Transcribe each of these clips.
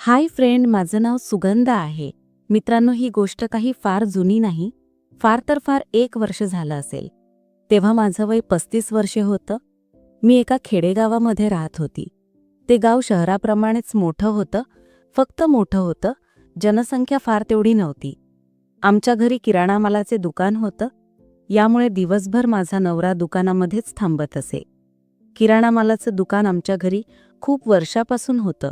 Hi friend, माझं नाव सुगंधा आहे. मित्रांनो, ही गोष्ट काही फार जुनी नाही. फार तर फार 1 वर्ष झालं असेल. तेव्हा माझं वय 35 वर्षे होतं. मी एका खेडेगावामध्ये राहत होती. ते गाव शहराप्रमाणेच मोठं होतं, फक्त मोठं होतं. जनसंख्या फार तेवढी नव्हती. आमच्या घरी किराणा मालाचे दुकान होतं. यामुळे दिवसभर माझा नवरा दुकानामध्येच थांबत असे. किराणा मालाचं दुकान आमच्या घरी खूप वर्षापासून होतं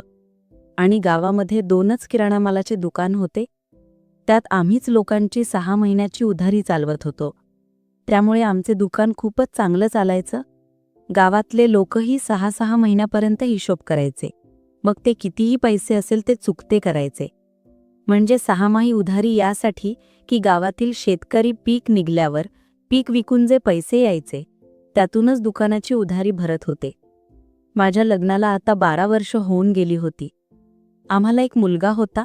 आणि गावामध्ये 2च किराणा मालाचे दुकान होते. त्यात आम्हीच लोकांची 6 महिन्याची उधारी चालवत होतो. त्यामुळे आमचे दुकान खूपच चांगलं चालायचं. गावातले लोकही 6-6 महिन्यापर्यंत हिशोब करायचे. मग ते कितीही पैसे असेल ते चुकते करायचे. म्हणजे 6माही उधारी यासाठी की गावातील शेतकरी पीक निघल्यावर पीक विकून जे पैसे यायचे त्यातूनच दुकानाची उधारी भरत होते. माझ्या लग्नाला आता 12 वर्ष होऊन गेली होती. आम्हाला एक मुलगा होता.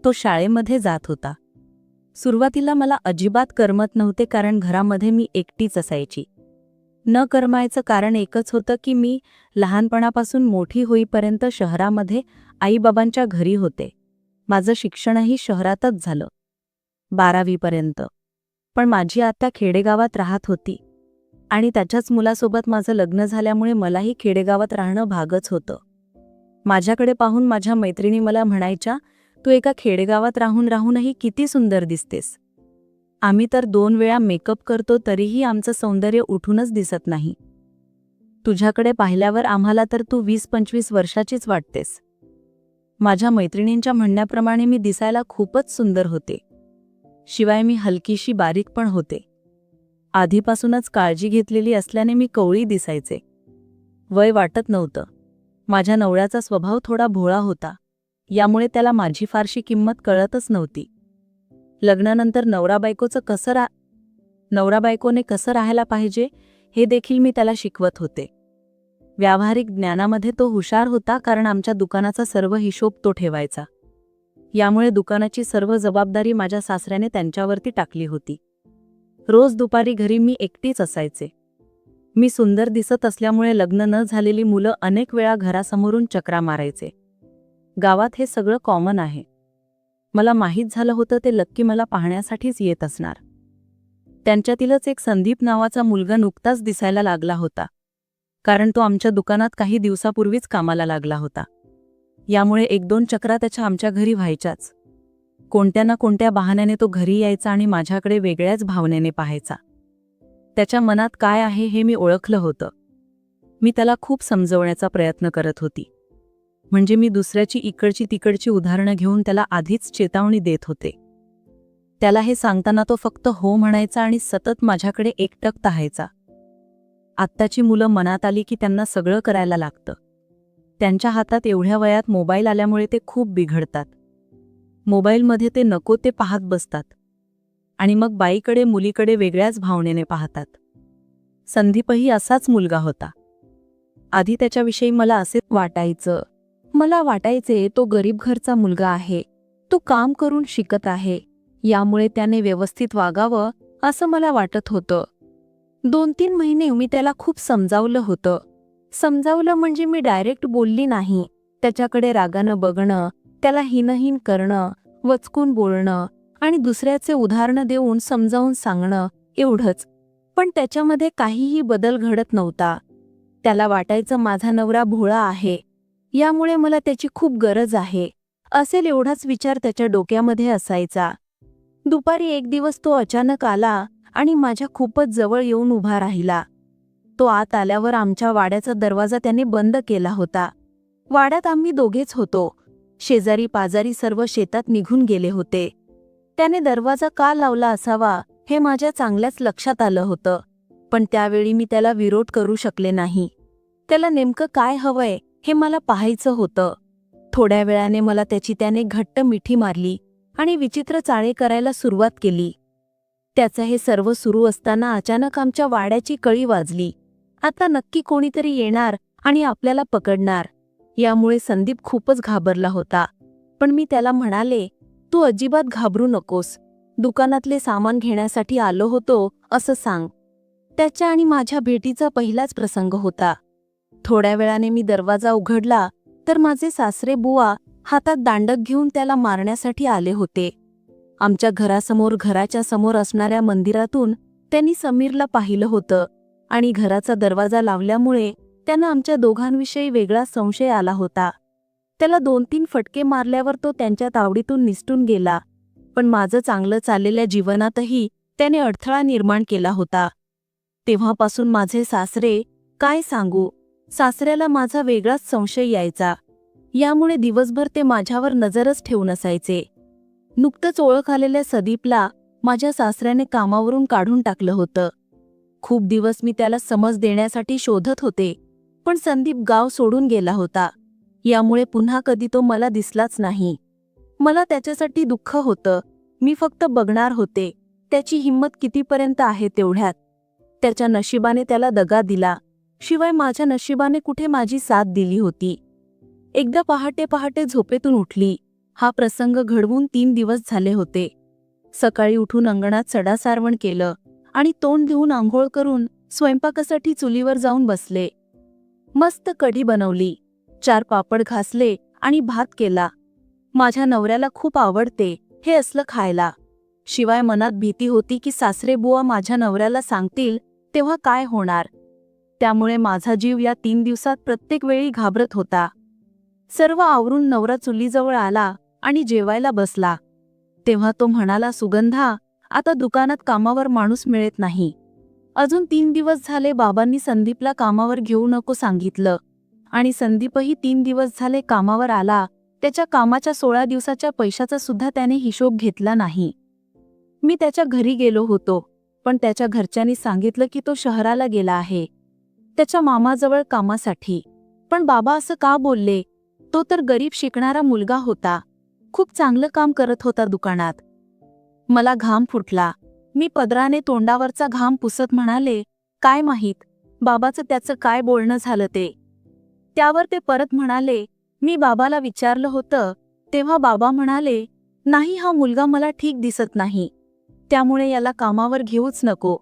तो शाळेमध्ये जात होता. सुरुवातीला मला अजिबात करमत नव्हते, कारण घरामध्ये मी एकटीच असायची. न करमायचं कारण एकच होतं की मी लहानपणापासून मोठी होईपर्यंत शहरामध्ये आईबाबांच्या घरी होते. माझं शिक्षणही शहरातच झालं, 12वी पर्यंत. पण माझी आत्या खेडेगावात राहत होती आणि त्याच्याच मुलासोबत माझं लग्न झाल्यामुळे मलाही खेडेगावात राहणं भागच होतं. माझ्याकडे पाहून माझ्या मैत्रिणी मला म्हणायच्या, तू एका खेडेगावात राहूनही किती सुंदर दिसतेस. आम्ही तर 2 वेळा मेकअप करतो तरीही आमचं सौंदर्य उठूनच दिसत नाही. तुझ्याकडे पाहिल्यावर आम्हाला तर तू 20-25 वर्षाचीच वाटतेस. माझ्या मैत्रिणींच्या म्हणण्याप्रमाणे मी दिसायला खूपच सुंदर होते. शिवाय मी हलकीशी बारीक पण होते. आधीपासूनच काळजी घेतलेली असल्याने मी कवळी दिसायचे. वय वाटत नव्हतं. माझ्या नवऱ्याचा स्वभाव थोडा भोळा होता. यामुळे त्याला माझी फारशी किंमत कळतच नव्हती. लग्नानंतर नवरा बायकोने कसं राहायला पाहिजे हे देखील मी त्याला शिकवत होते. व्यावहारिक ज्ञानामध्ये तो हुशार होता, कारण आमच्या दुकानाचा सर्व हिशोब तो ठेवायचा. यामुळे दुकानाची सर्व जबाबदारी माझ्या सासऱ्याने त्यांच्यावरती टाकली होती. रोज दुपारी घरी मी एकटीच असायचे. मी सुंदर दिसत असल्यामुळे लग्न न झालेली मुलं अनेक वेळा घरासमोरून चक्रा मारायचे. गावात हे सगळं कॉमन आहे. मला माहीत झालं होतं ते लक्की मला पाहण्यासाठीच येत असणार. त्यांच्यातीलच एक संदीप नावाचा मुलगा नुकताच दिसायला लागला होता, कारण तो आमच्या दुकानात काही दिवसापूर्वीच कामाला लागला होता. यामुळे 1-2 चक्रा त्याच्या आमच्या घरी व्हायच्याच. कोणत्या ना कोणत्या बहाण्याने तो घरी यायचा आणि माझ्याकडे वेगळ्याच भावनेने पाहायचा. त्याच्या मनात काय आहे हे मी ओळखलं होतं. मी त्याला खूप समजवण्याचा प्रयत्न करत होती. म्हणजे मी दुसऱ्याची इकडची तिकडची उदाहरणं घेऊन त्याला आधीच चेतावणी देत होते. त्याला हे सांगताना तो फक्त हो म्हणायचा आणि सतत माझ्याकडे एकटक पाहायचा. आत्ताची मुलं मनात आली की त्यांना सगळं करायला लागतं. त्यांच्या हातात एवढ्या वयात मोबाईल आल्यामुळे ते खूप बिघडतात. मोबाईलमध्ये ते नको ते पाहत बसतात आणि मग बाईकडे मुलीकडे वेगळ्याच भावनेने पाहतात. संदीपही असाच मुलगा होता. आधी त्याच्याविषयी मला असे वाटायचं. मला वाटायचे तो गरीब घरचा मुलगा आहे. तो काम करून शिकत आहे. यामुळे त्याने व्यवस्थित वागावं असं मला वाटत होतं. 2-3 महिने मी त्याला खूप समजावलं होतं. समजावलं म्हणजे मी डायरेक्ट बोलली नाही. त्याच्याकडे रागानं बघणं, त्याला हिनहिन करणं, वचकून बोलणं आणि दुसऱ्याचे उदाहरणं देऊन समजावून सांगणं, एवढंच. पण त्याच्यामध्ये काहीही बदल घडत नव्हता. त्याला वाटायचं माझा नवरा भोळा आहे, यामुळे मला त्याची खूप गरज आहे, असेल एवढाच विचार त्याच्या डोक्यामध्ये असायचा. दुपारी एक दिवस तो अचानक आला आणि माझ्या खूपच जवळ येऊन उभा राहिला. तो आत आल्यावर आमच्या वाड्याचा दरवाजा त्याने बंद केला होता. वाड्यात आम्ही दोघेच होतो. शेजारी पाजारी सर्व शेतात निघून गेले होते. त्याने दरवाजा का लावला असावा हे माझ्या चांगल्याच लक्षात आलं होतं. पण त्यावेळी मी त्याला विरोध करू शकले नाही. त्याला नेमकं काय हवंय हे मला पाहायचं होतं. थोड्या वेळाने मला त्याने घट्ट मिठी मारली आणि विचित्र चाळे करायला सुरुवात केली. त्याचं हे सर्व सुरू असताना अचानक आमच्या वाड्याची कळी वाजली. आता नक्की कोणीतरी येणार आणि आपल्याला पकडणार. यामुळे संदीप खूपच घाबरला होता. पण मी त्याला म्हणाले, तू अजिबात घाबरू नकोस. दुकानातले सामान घेण्यासाठी आलो होतो असं सांग. त्याच्या आणि माझ्या भेटीचा पहिलाच प्रसंग होता. थोड्या वेळाने मी दरवाजा उघडला तर माझे सासरे बुवा हातात दांडक घेऊन त्याला मारण्यासाठी आले होते. आमच्या घरासमोर घराच्या समोर असणाऱ्या मंदिरातून त्यांनी समीरला पाहिलं होतं आणि घराचा दरवाजा लावल्यामुळे त्यानं आमच्या दोघांविषयी वेगळा संशय आला होता. त्याला 2-3 फटके मारल्यावर तो त्यांच्या तावडीतून निसटून गेला, पण माझं चांगलं चाललेल्या जीवनातही त्याने अडथळा निर्माण केला होता. तेव्हापासून माझे सासरे, काय सांगू, सासऱ्याला माझा वेगळाच संशय यायचा. यामुळे दिवसभर ते माझ्यावर नजरच ठेवून असायचे. नुकतंच ओळख आलेल्या संदीपला माझ्या सासऱ्याने कामावरून काढून टाकलं होतं. खूप दिवस मी त्याला समज देण्यासाठी शोधत होते, पण संदीप गाव सोडून गेला होता. यामुळे पुन्हा कधी तो मला दिसलाच नाही. मला त्याच्यासाठी दुःख होतं. मी फक्त बघणार होते त्याची हिंमत कितीपर्यंत आहे तेवढ्यात. त्याच्या नशिबाने त्याला दगा दिला, शिवाय माझ्या नशिबाने कुठे माझी साथ दिली होती. एकदा पहाटे पहाटे झोपेतून उठली. हा प्रसंग घडवून 3 दिवस झाले होते. सकाळी उठून अंगणात सडासारवण केलं आणि तोंड धुवून आंघोळ करून स्वयंपाकासाठी चुलीवर जाऊन बसले. मस्त कढी बनवली, 4 पापड घासले आणि भात केला. माझ्या नवऱ्याला खूप आवडते हे असलं खायला. शिवाय मनात भीती होती की सासरेबुवा माझ्या नवऱ्याला सांगतील तेव्हा काय होणार. त्यामुळे माझा जीव या 3 दिवसात प्रत्येक वेळी घाबरत होता. सर्व आवरून नवरा चुलीजवळ आला आणि जेवायला बसला. तेव्हा तो म्हणाला, सुगंधा, आता दुकानात कामावर माणूस मिळत नाही. अजून 3 दिवस झाले बाबांनी संदीपला कामावर घेऊ नको सांगितलं आणि संदीपही 3 दिवस झाले कामावर आला. त्याच्या कामाच्या 16 दिवसाच्या पैशाचा सुद्धा त्याने हिशोब घेतला नाही. मी त्याच्या घरी गेलो होतो, पण त्याच्या घरच्यांनी सांगितलं की तो शहराला गेला आहे, त्याच्या मामाजवळ कामासाठी. पण बाबा असं का बोलले? तो तर गरीब शिकणारा मुलगा होता, खूप चांगलं काम करत होता दुकानात. मला घाम फुटला. मी पदराने तोंडावरचा घाम पुसत म्हणाले, काय माहीत बाबाचं त्याचं काय बोलणं झालं ते. त्यावर ते परत म्हणाले, मी बाबाला विचारलं होतं तेव्हा बाबा म्हणाले, नाही, हा मुलगा मला ठीक दिसत नाही, त्यामुळे याला कामावर घेऊच नको.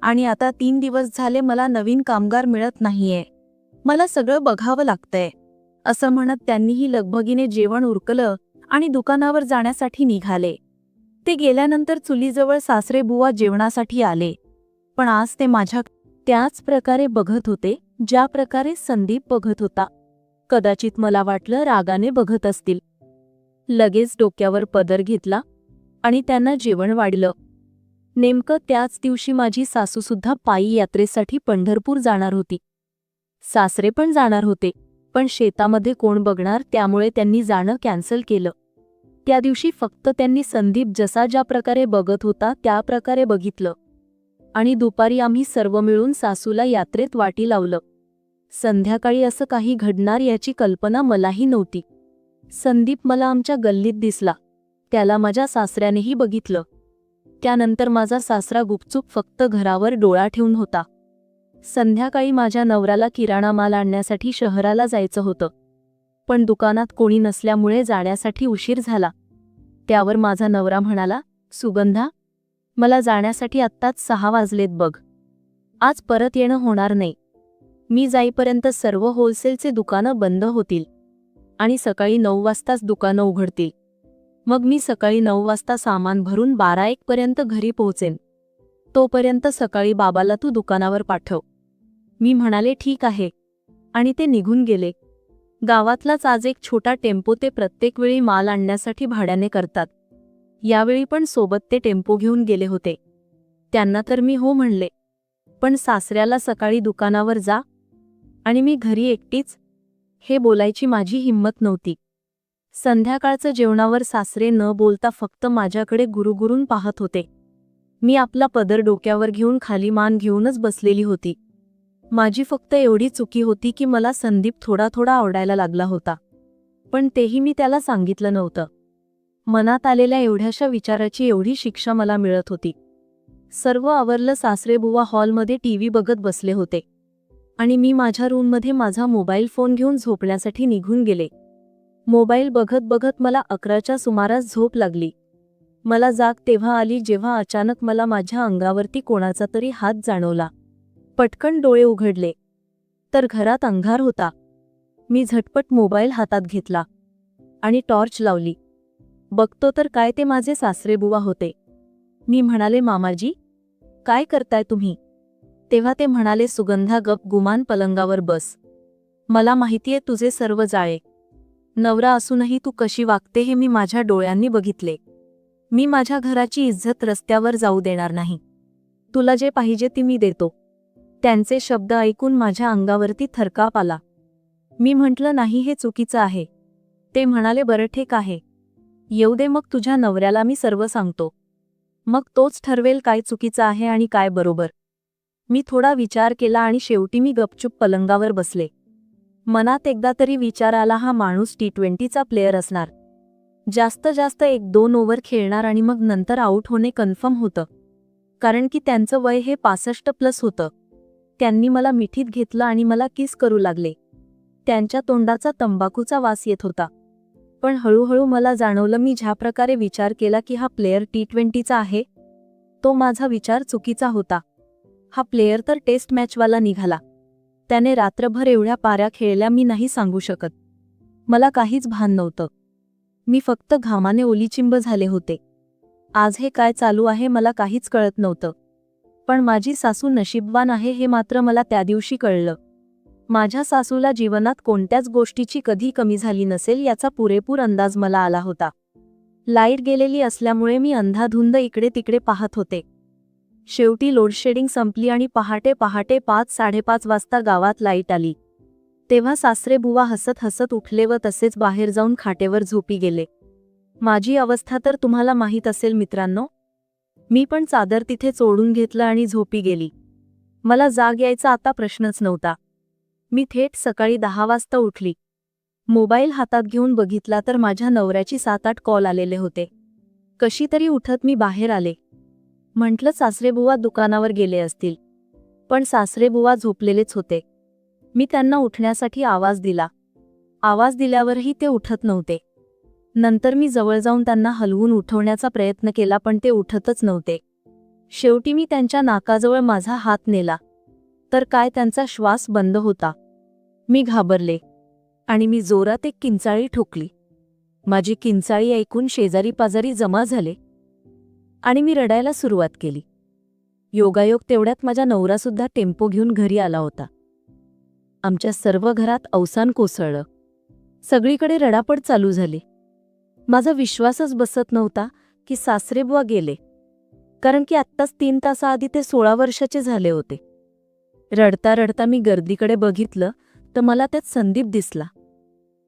आणि आता 3 दिवस झाले मला नवीन कामगार मिळत नाहीये, मला सगळं बघावं लागतंय. असं म्हणत त्यांनीही लगबगीने जेवण उरकलं आणि दुकानावर जाण्यासाठी निघाले. ते गेल्यानंतर चुलीजवळ सासरेबुवा जेवणासाठी आले, पण आज ते माझ्या त्याच प्रकारे बघत होते ज्या प्रकारे संदीप बघत होता. कदाचित मला वाटलं रागाने बघत असतील. लगेच डोक्यावर पदर घेतला आणि त्यांना जेवण वाढलं. नेमकं त्याच दिवशी माझी सासूसुद्धा पायी यात्रेसाठी पंढरपूर जाणार होती. सासरे पण जाणार होते, पण शेतामध्ये कोण बघणार, त्यामुळे त्यांनी जाणं कॅन्सल केलं. त्या दिवशी फक्त त्यांनी संदीप जसा ज्या प्रकारे बघत होता त्या प्रकारे बघितलं आणि दुपारी आम्ही सर्व मिळून सासूला यात्रेत वाटी लावलं. संध्याकाळी असं काही घडणार याची कल्पना मलाही नव्हती. संदीप मला आमच्या गल्लीत दिसला. त्याला माझ्या सासऱ्यानेही बघितलं. त्यानंतर माझा सासरा गुपचूप फक्त घरावर डोळा ठेवून होता. संध्याकाळी माझ्या नवऱ्याला किराणा माल आणण्यासाठी शहराला जायचं होतं, पण दुकानात कोणी नसल्यामुळे जाण्यासाठी उशीर झाला. त्यावर माझा नवरा म्हणाला, सुगंधा, मला जाण्यासाठी आत्ताच 6 वाजलेत बघ. आज परत येणं होणार नाही. मी जाईपर्यंत सर्व होलसेलचे दुकानं बंद होतील आणि सकाळी 9 वाजताच दुकानं उघडतील. मग मी सकाळी 9 वाजता सामान भरून 12-1 पर्यंत घरी पोहोचेन. तोपर्यंत सकाळी बाबाला तू दुकानावर पाठव. मी म्हणाले, ठीक आहे, आणि ते निघून गेले. गावातलाच आज एक छोटा टेम्पो ते प्रत्येक वेळी माल आणण्यासाठी भाड्याने करतात. यावेळी पण सोबत ते टेम्पो घेऊन गेले होते. त्यांना तर मी हो म्हणले, पण सासऱ्याला सकाळी दुकानावर जा आणि मी घरी एकटीच, हे बोलायची माझी हिंमत नव्हती. संध्याकाळचं जेवणावर सासरे न बोलता फक्त माझ्याकडे गुरुगुरून पाहत होते. मी आपला पदर डोक्यावर घेऊन खाली मान घेऊनच बसलेली होती. माझी फक्त एवढी चुकी होती की मला संदीप थोडा थोडा आवडायला लागला होता, पण तेही मी त्याला सांगितलं नव्हतं. मनात आलेल्या एवढ्याशा विचाराची एवढी शिक्षा मला मिळत होती. सर्व आवरलं. सासरेबुवा हॉलमध्ये टीव्ही बघत बसले होते आणि मी माझ्या रूममध्ये माझा मोबाईल फोन घेऊन झोपण्यासाठी निघून गेले. मोबाईल बघत बघत मला 11च्या सुमारास झोप लागली. मला जाग तेव्हा आली जेव्हा अचानक मला माझ्या अंगावरती कोणाचा तरी हात जाणवला. पटकन डोळे उघडले तर घरात अंधार होता. मी झटपट मोबाईल हातात घेतला. आणि टॉर्च लावली. बघतो तर काय ते माझे सासरेबुवा होते. मी म्हणाले, मामाजी काय करताय तुम्ही? तेव्हा ते म्हणाले, सुगंधा गप गुमान पलंगावर बस. मला माहितीये तुझे सर्व जाळे. नवरा असूनही तू कशी वागते हे मी माझ्या डोळ्यांनी बघितले. मी माझ्या घराची इज्जत रस्त्यावर जाऊ देणार नाही. तुला जे पाहिजे ते मी देतो. त्यांचे शब्द ऐकून माझ्या अंगावरती थरकाप आला. मी म्हटलं, नाही, हे चुकीचं आहे. ते म्हणाले, बरं ठीक आहे, येऊ दे, मग तुझ्या नवऱ्याला मी सर्व सांगतो. मग तोच ठरवेल काय चुकीचं आहे आणि काय बरोबर. मी थोडा विचार केला आणि शेवटी मी गपचूप पलंगावर बसले. मनात एकदा तरी विचार आला, हा माणूस T20चा प्लेयर असणार. जास्त जास्त 1-2 ओव्हर खेळणार आणि मग नंतर आऊट होणे कन्फर्म होतं. कारण की त्यांचं वय हे 65+ होतं. त्यांनी मला मिठीत घेतलं आणि मला किस करू लागले. त्यांच्या तोंडाचा तंबाखूचा वास येत होता. पण हळूहळू मला जाणवलं, मी ज्या प्रकारे विचार केला की हा प्लेयर T20चा आहे, तो माझा विचार चुकीचा होता. हा प्लेयर तर टेस्ट मॅचवाला निघाला. त्याने रात्रभर एवढ्या पाऱ्या खेळल्या मी नाही सांगू शकत. मला काहीच भान नव्हतं. मी फक्त घामाने ओलीचिंब झाले होते. आज हे काय चालू आहे मला काहीच कळत नव्हतं. पण माझी सासू नशीबवान आहे हे मात्र मला त्या दिवशी कळलं. माझ्या सासूला जीवनात कोणत्याच गोष्टीची कधी कमी झाली नसेल याचा पुरेपूर अंदाज मला आला होता. लाईट गेलेली असल्यामुळे मी अंधाधुंद इकडे तिकडे पाहत होते. शेवटी लोडशेडिंग संपली आणि पहाटे 5-5:30 वाजता गावात लाईट आली. तेव्हा सासरेबुवा हसत हसत उठले व तसेच बाहेर जाऊन खाटेवर झोपी गेले. माझी अवस्था तर तुम्हाला माहीत असेल मित्रांनो. मी पण चादर तिथे चोडून घेतलं आणि झोपी गेली. मला जाग यायचा आता प्रश्नच नव्हता. मी थेट सकाळी 10 वाजता उठली. मोबाईल हातात घेऊन बघितला तर माझ्या नवऱ्याची 7-8 कॉल आलेले होते. कशी तरी उठत मी बाहेर आले. म्हटलं सासरेबुवा दुकानावर गेले असतील. पण सासरेबुवा झोपलेलेच होते. मी त्यांना उठण्यासाठी आवाज दिला. आवाज दिल्यावरही ते उठत नव्हते. नंतर मी जवळ जाऊन त्यांना हलवून उठवण्याचा प्रयत्न केला पण ते उठतच नव्हते. शेवटी मी त्यांच्या नाकाजवळ माझा हात नेला. तर काय त्यांचा श्वास बंद होता. मी घाबरले आणि मी जोरात एक किंचाळी ठोकली. माझी किंचाळी ऐकून शेजारी पाजारी जमा झाले आणि मी रडायला सुरुवात केली. योगायोग तेवढ्यात माझा नवरासुद्धा टेम्पो घेऊन घरी आला होता. आमच्या सर्व घरात अवसान कोसळलं. सगळीकडे रडापड चालू झाली. माझा विश्वासच बसत नव्हता की सासरेबुवा गेले. कारण की आत्ताच 3 तासाआधी ते 16 वर्षाचे झाले होते. रडता रडता मी गर्दीकडे बघितलं तर मला त्यात संदीप दिसला.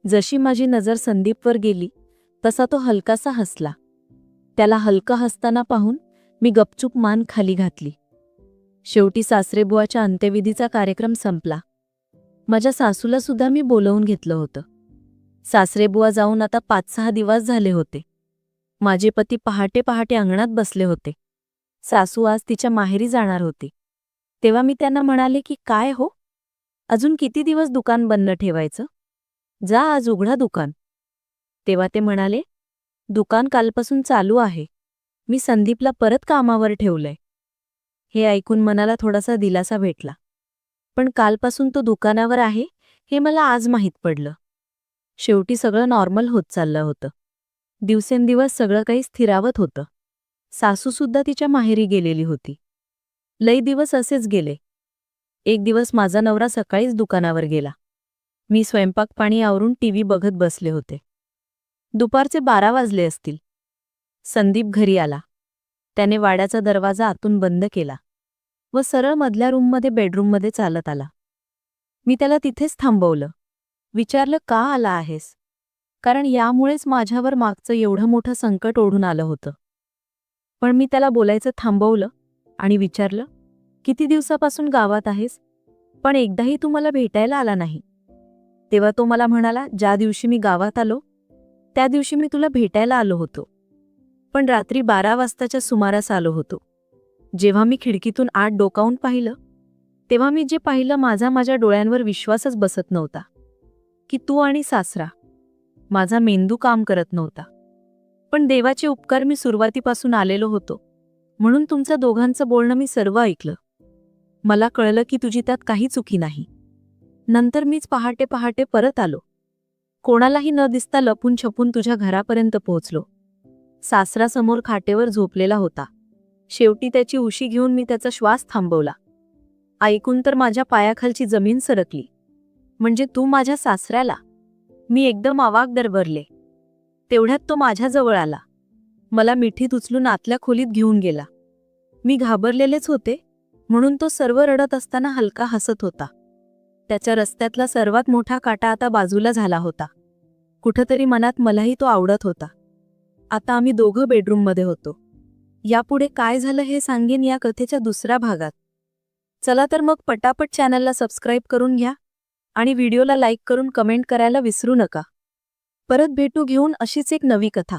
जशी माझी नजर संदीपवर गेली तसा तो हलकासा हसला. त्याला हलका हसताना पाहून मी गपचूप मान खाली घातली. शेवटी सासरेबुवाच्या अंत्यविधीचा कार्यक्रम संपला. माझ्या सासूला सुद्धा मी बोलवून घेतलं होतं. सासरेबुवा जाऊन आता 5-6 दिवस झाले होते. माझे पती पहाटे पहाटे अंगणात बसले होते. सासू आज तिच्या माहेरी जाणार होती. तेव्हा मी त्यांना म्हणाले की काय हो, अजून किती दिवस दुकान बंद ठेवायचं? जा आज उघडा दुकान. तेव्हा ते म्हणाले, दुकान कालपासून चालू आहे. मी संदीपला परत कामावर ठेवलंय. हे ऐकून मनाला थोडासा दिलासा भेटला. पण कालपासून तो दुकानावर आहे हे मला आज माहीत पडलं. शेवटी सगळं नॉर्मल होत चाललं होतं. दिवसेंदिवस सगळं काही स्थिरावत होतं. सासूसुद्धा तिच्या माहेरी गेलेली होती. लई दिवस असेच गेले. एक दिवस माझा नवरा सकाळीच दुकानावर गेला. मी स्वयंपाक पाणी आवरून टीव्ही बघत बसले होते. दुपारचे 12 वाजले असतील. संदीप घरी आला. त्याने वाड्याचा दरवाजा आतून बंद केला व सरळ मधल्या रूममध्ये बेडरूममध्ये चालत आला. मी त्याला तिथेच थांबवलं. विचारलं, का आला आहेस? कारण यामुळेच माझ्यावर मागचं एवढं मोठं संकट ओढून आलं होतं. पण मी त्याला बोलायचं थांबवलं आणि विचारलं, किती दिवसापासून गावात आहेस? पण एकदाही तू मला भेटायला आला नाही. तेव्हा तो मला म्हणाला, ज्या दिवशी मी गावात आलो त्या दिवशी मी तुला भेटायला आलो होतो. पण रात्री 12 वाजताच्या सुमारास आलो होतो. जेव्हा मी खिडकीतून आत डोकावून पाहिलं तेव्हा मी जे पाहिलं माझ्या डोळ्यांवर विश्वासच बसत नव्हता की तू आणि सासरा. माझा मेंदू काम करत नव्हता. पण देवाचे उपकार, मी सुरुवातीपासून आलेलो होतो म्हणून तुमचं दोघांचं बोलणं मी सर्व ऐकलं. मला कळलं की तुझी त्यात काही चुकी नाही. नंतर मीच पहाटे पहाटे परत आलो. कोणालाही न दिसता लपून छपून तुझ्या घरापर्यंत पोहोचलो. सासरा समोर खाटेवर झोपलेला होता. शेवटी त्याची उशी घेऊन मी त्याचा श्वास थांबवला. ऐकून तर माझ्या पायाखालची जमीन सरकली. म्हणजे तू माझ्या सासऱ्याला? मी एकदम अवाक दरवरले. तेवढ्यात तो माझ्याजवळ आला. मला मिठीत उचलून आतल्या खोलीत घेऊन गेला. मी घाबरलेलेच होते, म्हणून तो सर्व रडत असताना हलका हसत होता. त्याच्या रस्त्यातला सर्वात मोठा काटा आता बाजूला झाला होता. कुठंतरी मनात मलाही तो आवडत होता. आता आम्ही दोघं बेडरूममध्ये होतो. यापुढे काय झालं हे सांगेन या कथेच्या दुसऱ्या भागात. चला तर मग पटापट चॅनलला सबस्क्राईब करून घ्या आणि व्हिडिओला लाईक करून कमेंट करायला विसरू नका. परत भेटू घेऊन अशीच एक नवी कथा.